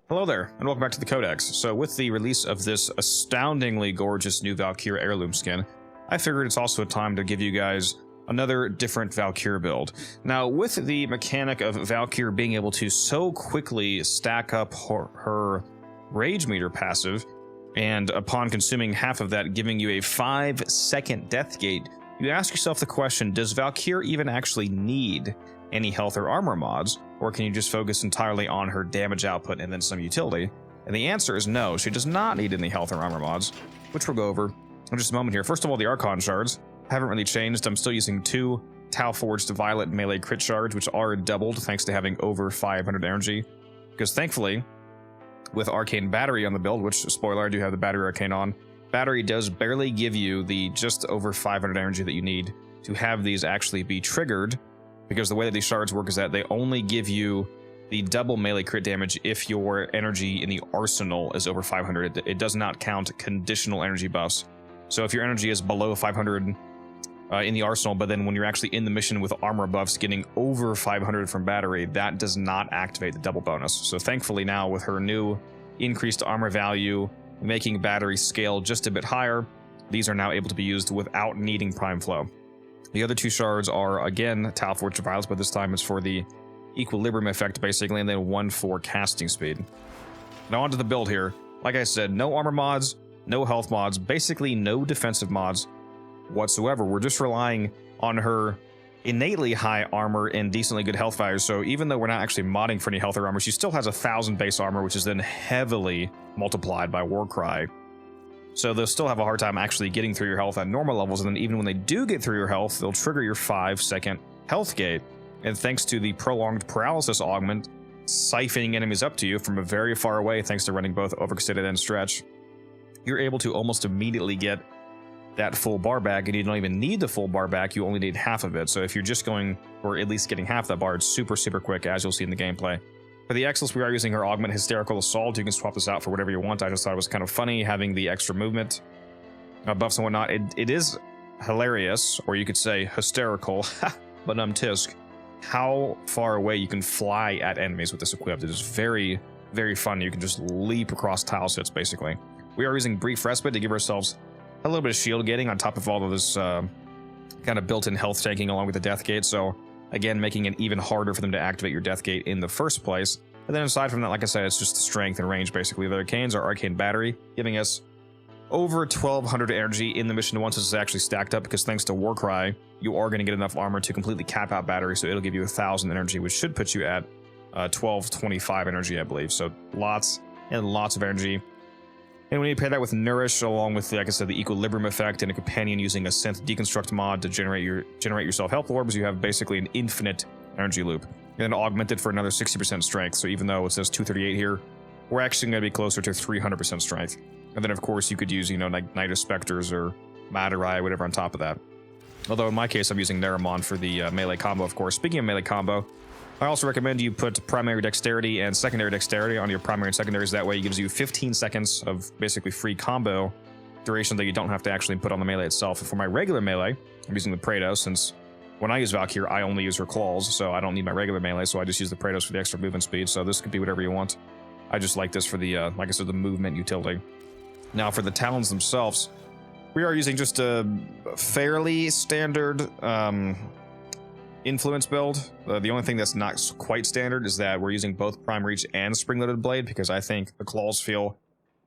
Hello there, and welcome back to the Codex. So with the release of this astoundingly gorgeous new Valkyr heirloom skin, I figured it's also a time to give you guys another different Valkyr build. Now, with the mechanic of Valkyr being able to so quickly stack up her Rage Meter passive, and upon consuming half of that giving you a 5-second death gate, you ask yourself the question, does Valkyr even actually need any health or armor mods, or can you just focus entirely on her damage output and then some utility? And the answer is no, she does not need any health or armor mods, which we'll go over in just a moment here. First of all, the Archon Shards haven't really changed. I'm still using 2 Tau Forged Violet melee crit shards, which are doubled thanks to having over 500 energy, because thankfully, with Arcane Battery on the build, which, spoiler, I do have the Battery Arcane on, Battery does barely give you the just over 500 energy that you need to have these actually be triggered, because the way that these shards work is that they only give you the double melee crit damage if your energy in the arsenal is over 500. It does not count conditional energy buffs. So if your energy is below 500 in the arsenal, but then when you're actually in the mission with armor buffs getting over 500 from Battery, that does not activate the double bonus. So thankfully now, with her new increased armor value, making Battery scale just a bit higher, these are now able to be used without needing Prime Flow. The other 2 shards are, again, Tau Forged Violets, but this time it's for the equilibrium effect, basically, and then 1 for casting speed. Now onto the build here. Like I said, no armor mods, no health mods, basically no defensive mods whatsoever. We're just relying on her innately high armor and decently good health values. So even though we're not actually modding for any health or armor, she still has 1,000 base armor, which is then heavily multiplied by Warcry. So they'll still have a hard time actually getting through your health at normal levels, and then even when they do get through your health, they'll trigger your 5-second health gate. And thanks to the prolonged paralysis augment, siphoning enemies up to you from a very far away, thanks to running both overextended and stretch, you're able to almost immediately get that full bar back, and you don't even need the full bar back, you only need half of it. So if you're just going, or at least getting half that bar, it's super quick, as you'll see in the gameplay. For the Exils, we are using her Augment Hysterical Assault. You can swap this out for whatever you want. I just thought it was kind of funny having the extra movement buffs and whatnot. It is hilarious, or you could say hysterical, but tisk, how far away you can fly at enemies with this equipped. It is very fun. You can just leap across tile sets, basically. We are using Brief Respite to give ourselves a little bit of shield gating on top of all of this kind of built-in health tanking along with the Death Gate. So again, making it even harder for them to activate your Death Gate in the first place. And then aside from that, like I said, it's just strength and range, basically. The Arcanes are Arcane Battery, giving us over 1,200 energy in the mission once it's actually stacked up, because thanks to Warcry, you are going to get enough armor to completely cap out Battery, so it'll give you 1,000 energy, which should put you at 1,225 energy, I believe. So lots and lots of energy. And when you pair that with Nourish, along with, like I said, the Equilibrium effect and a companion using a Synth Deconstruct mod to generate yourself health orbs, you have basically an infinite energy loop. And then augmented for another 60% strength. So even though it says 238 here, we're actually going to be closer to 300% strength. And then, of course, you could use, like Night Specters or Madurai, whatever on top of that. Although in my case, I'm using Naramon for the melee combo, of course. Speaking of melee combo, I also recommend you put primary dexterity and secondary dexterity on your primary and secondaries. That way it gives you 15 seconds of basically free combo duration that you don't have to actually put on the melee itself. And for my regular melee, I'm using the Praetos, since when I use Valkyr, I only use her claws, so I don't need my regular melee, so I just use the Praetos for the extra movement speed. So this could be whatever you want. I just like this for the, like I said, the movement utility. Now for the Talons themselves, we are using just a fairly standard influence build. The only thing that's not quite standard is that we're using both Prime Reach and Spring-Loaded Blade, because I think the claws feel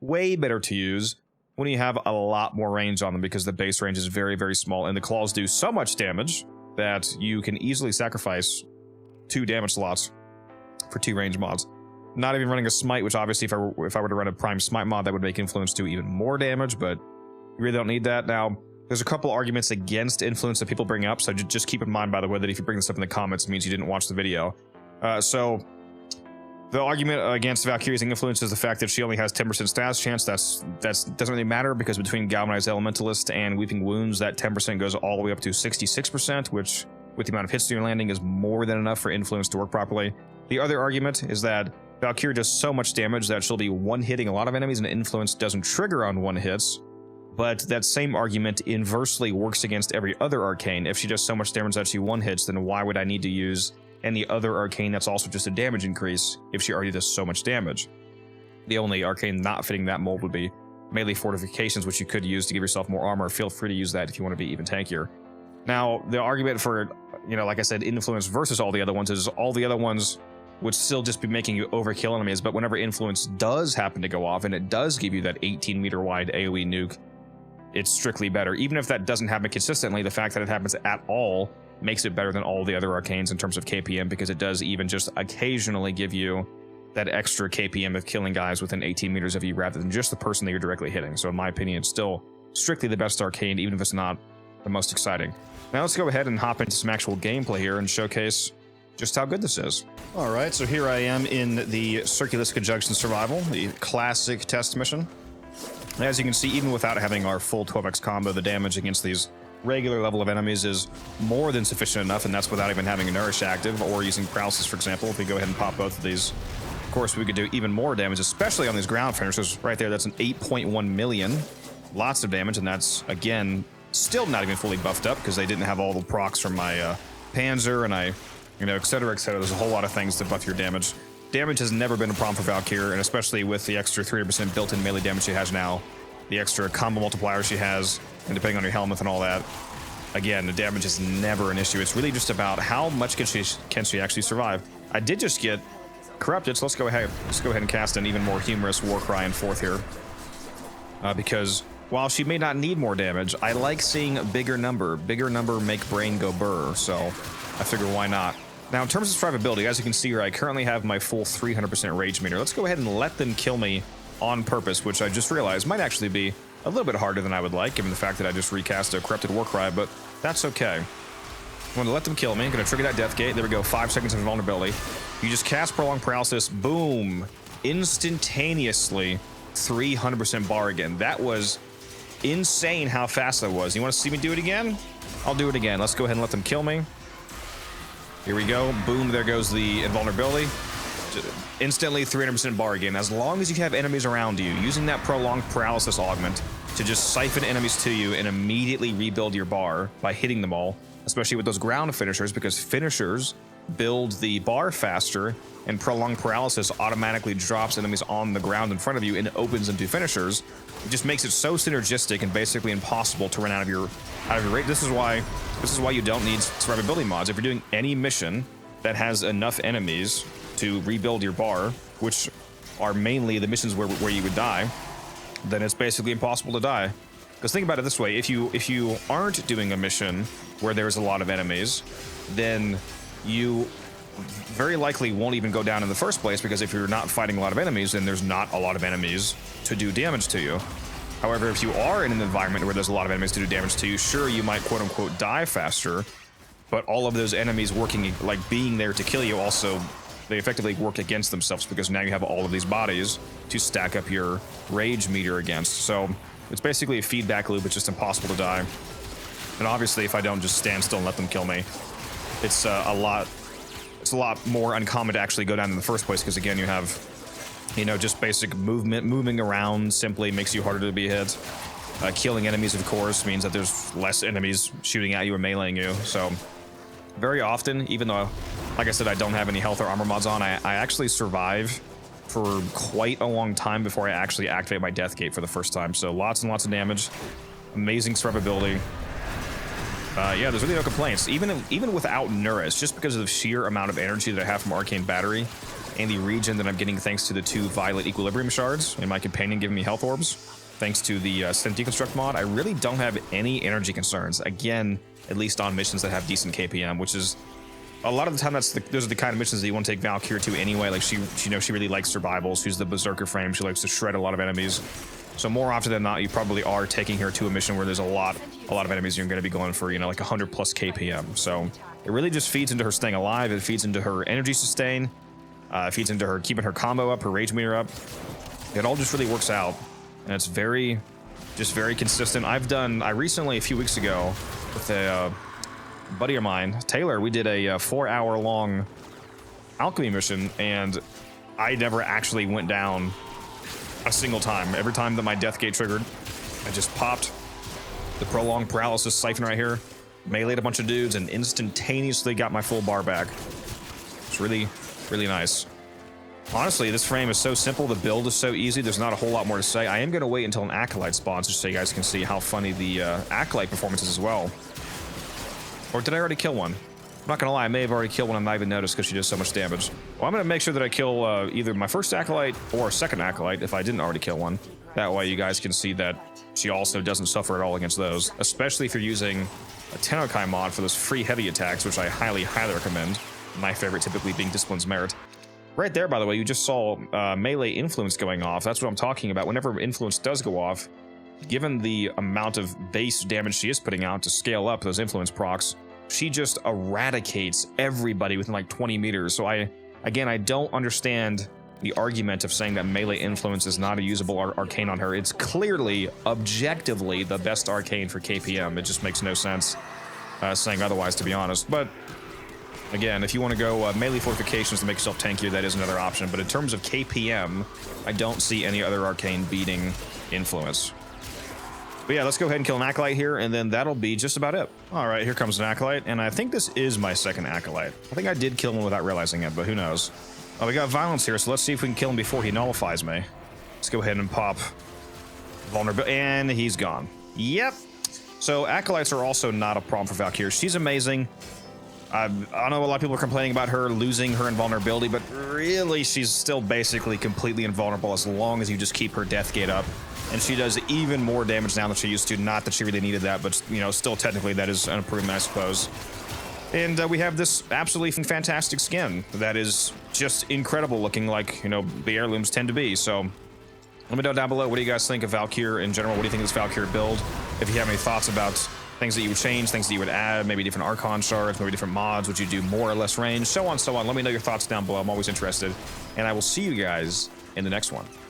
way better to use when you have a lot more range on them, because the base range is very small, and the claws do so much damage that you can easily sacrifice 2 damage slots for 2 range mods. Not even running a Smite, which obviously if I were to run a Prime Smite mod, that would make Influence do even more damage, but you really don't need that. Now, there's a couple arguments against Influence that people bring up, so just keep in mind, by the way, that if you bring this up in the comments, it means you didn't watch the video. So the argument against Valkyr using Influence is the fact that she only has 10% stats chance. That doesn't really matter, because between Galvanized Elementalist and Weeping Wounds, that 10% goes all the way up to 66%, which, with the amount of hits you're landing, is more than enough for Influence to work properly. The other argument is that Valkyr does so much damage that she'll be one-hitting a lot of enemies, and Influence doesn't trigger on one-hits. But that same argument inversely works against every other arcane. If she does so much damage that she one-hits, then why would I need to use any other arcane that's also just a damage increase if she already does so much damage? The only arcane not fitting that mold would be melee fortifications, which you could use to give yourself more armor. Feel free to use that if you want to be even tankier. Now, the argument for, you know, like I said, influence versus all the other ones is all the other ones would still just be making you overkill enemies, but whenever influence does happen to go off and it does give you that 18-meter wide AoE nuke, it's strictly better. Even if that doesn't happen consistently, the fact that it happens at all makes it better than all the other arcanes in terms of KPM, because it does even just occasionally give you that extra KPM of killing guys within 18 meters of you rather than just the person that you're directly hitting. So in my opinion, it's still strictly the best arcane, even if it's not the most exciting. Now let's go ahead and hop into some actual gameplay here and showcase just how good this is. All right, so here I am in the Circulus Conjunction Survival, the classic test mission. As you can see, even without having our full 12x combo, the damage against these regular level of enemies is more than sufficient enough, and that's without even having a Nourish active or using Paralysis, for example. If we go ahead and pop both of these, of course, we could do even more damage, especially on these ground finishers. Right there, that's an 8.1 million. Lots of damage, and that's, again, still not even fully buffed up because they didn't have all the procs from my Panzer and you know, et cetera, et cetera. There's a whole lot of things to buff your damage. Damage has never been a problem for Valkyr, and especially with the extra 300% built-in melee damage she has now, the extra combo multiplier she has, and depending on your helmet and all that, again, the damage is never an issue. It's really just about how much can she actually survive. I did just get corrupted, so let's go ahead and cast an even more humorous war cry in fourth here, because while she may not need more damage, I like seeing a bigger number. Bigger number make brain go burr, so I figure why not. Now, in terms of survivability, as you can see here, I currently have my full 300% rage meter. Let's go ahead and let them kill me on purpose, which I just realized might actually be a little bit harder than I would like, given the fact that I just recast a corrupted war cry, but that's okay. I'm going to let them kill me. I'm going to trigger that death gate. There we go, 5 seconds of invulnerability. You just cast Prolonged Paralysis, boom, instantaneously 300% bar again. That was insane how fast that was. You want to see me do it again? I'll do it again. Let's go ahead and let them kill me. Here we go. Boom, there goes the invulnerability. Instantly 300% bar again. As long as you have enemies around you, using that Prolonged Paralysis augment to just siphon enemies to you and immediately rebuild your bar by hitting them all, especially with those ground finishers, because finishers build the bar faster, and Prolonged Paralysis automatically drops enemies on the ground in front of you and opens into finishers. It just makes it so synergistic and basically impossible to run out of your rate. This is why you don't need survivability mods. If you're doing any mission that has enough enemies to rebuild your bar, which are mainly the missions where you would die, then it's basically impossible to die. Because think about it this way, if you aren't doing a mission where there's a lot of enemies, then you very likely won't even go down in the first place, because if you're not fighting a lot of enemies, then there's not a lot of enemies to do damage to you. However, if you are in an environment where there's a lot of enemies to do damage to you, sure, you might quote-unquote die faster, but all of those enemies working, like being there to kill you, also, they effectively work against themselves, because now you have all of these bodies to stack up your rage meter against. So it's basically a feedback loop. It's just impossible to die. And obviously, if I don't just stand still and let them kill me, it's a lot more uncommon to actually go down in the first place, because again, you have, you know, just basic moving around simply makes you harder to be hit. Killing enemies, of course, means that there's less enemies shooting at you or meleeing you. So very often, even though, like I said, I don't have any health or armor mods on, I actually survive for quite a long time before I actually activate my death gate for the first time. So lots and lots of damage, amazing survivability. Yeah, there's really no complaints. Even without Nourish, just because of the sheer amount of energy that I have from Arcane Battery and the regen that I'm getting thanks to the 2 Violet Equilibrium Shards and my companion giving me health orbs, thanks to the Synth Deconstruct mod, I really don't have any energy concerns. Again, at least on missions that have decent KPM, which is a lot of the time those are the kind of missions that you want to take Valkyr to anyway. Like she really likes survivals. She's the Berserker frame. She likes to shred a lot of enemies. So more often than not, you probably are taking her to a mission where there's a lot of enemies. You're going to be going for, you know, like 100 plus KPM. So it really just feeds into her staying alive. It feeds into her energy sustain. It feeds into her keeping her combo up, her rage meter up. It all just really works out, and it's very consistent. I recently, a few weeks ago, with a buddy of mine, Taylor, we did a 4-hour-long alchemy mission, and I never actually went down a single time. Every time that my death gate triggered, I just popped the Prolonged Paralysis siphon right here, meleeed a bunch of dudes, and instantaneously got my full bar back. It's really, really nice. Honestly, this frame is so simple. The build is so easy. There's not a whole lot more to say. I am going to wait until an Acolyte spawns just so you guys can see how funny the Acolyte performance is as well. Or did I already kill one? I'm not going to lie. I may have already killed one and not even noticed because she does so much damage. Well, I'm going to make sure that I kill either my first Acolyte or a second Acolyte if I didn't already kill one. That way you guys can see that she also doesn't suffer at all against those. Especially if you're using a TennoCreate mod for those free heavy attacks, which I highly, highly recommend. My favorite typically being Discipline's Merit. Right there, by the way, you just saw melee influence going off. That's what I'm talking about. Whenever influence does go off, given the amount of base damage she is putting out to scale up those influence procs, she just eradicates everybody within like 20 meters. So I don't understand the argument of saying that melee influence is not a usable arcane on her. It's clearly, objectively, the best arcane for KPM. It just makes no sense saying otherwise, to be honest. But again, if you want to go melee fortifications to make yourself tankier, that is another option. But in terms of KPM, I don't see any other arcane beating influence. But yeah, let's go ahead and kill an Acolyte here, and then that'll be just about it. All right, here comes an Acolyte, and I think this is my second Acolyte. I think I did kill him without realizing it, but who knows. Oh, we got Violence here, so let's see if we can kill him before he nullifies me. Let's go ahead and pop Vulnerability, and he's gone. Yep. So Acolytes are also not a problem for Valkyr. She's amazing. I know a lot of people are complaining about her losing her invulnerability, but really she's still basically completely invulnerable as long as you just keep her death gate up. And she does even more damage now than she used to. Not that she really needed that, but, you know, still technically that is an improvement, I suppose. And we have this absolutely fantastic skin that is just incredible looking, like, you know, the heirlooms tend to be. So let me know down below, what do you guys think of Valkyr in general? What do you think of this Valkyr build? If you have any thoughts about things that you would change, things that you would add, maybe different Archon Shards, maybe different mods, would you do more or less range, so on, so on. Let me know your thoughts down below. I'm always interested. And I will see you guys in the next one.